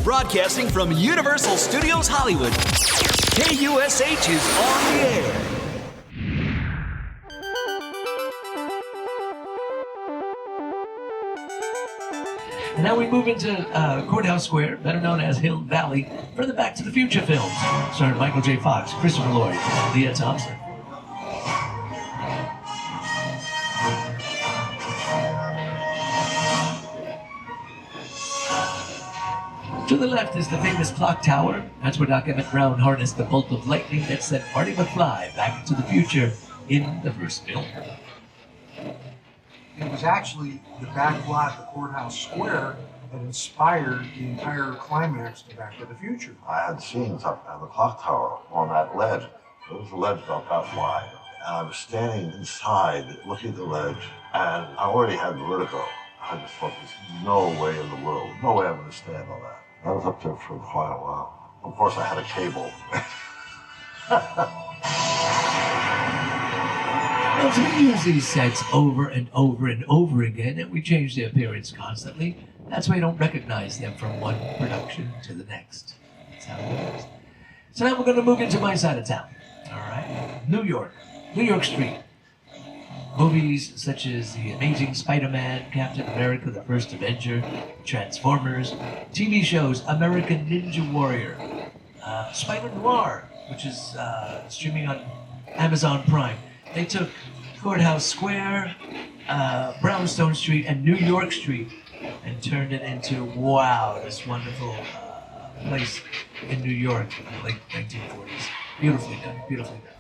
Broadcasting from Universal Studios Hollywood, KUSH is on the air. And now we move into Courthouse Square, better known as Hill Valley, for the Back to the Future films, starring Michael J. Fox, Christopher Lloyd, and Leah Thompson. To the left is the famous clock tower. That's where Doc Emmett Brown harnessed the bolt of lightning that sent Marty McFly back into the future in the first film. It was actually the Backlot, the Courthouse Square, that inspired the entire climax to Back to the Future. I had scenes up at the clock tower on that ledge. It was a ledge about that wide. And I was standing inside looking at the ledge, and I already had vertigo. I just thought, there's no way in the world, no way I'm going to stand on that. I was up there for quite a while. Of course, I had a cable. Well, so we use these sets over and over and over again, and we change their appearance constantly. That's why you don't recognize them from one production to the next. That's how it goes. So now we're going to move into my side of town. All right, New York Street. Movies such as The Amazing Spider-Man, Captain America, The First Avenger, Transformers. TV shows, American Ninja Warrior, Spider Noir, which is streaming on Amazon Prime. They took Courthouse Square, Brownstone Street, and New York Street and turned it into, wow, this wonderful place in New York in the late 1940s. Beautifully done, beautifully done.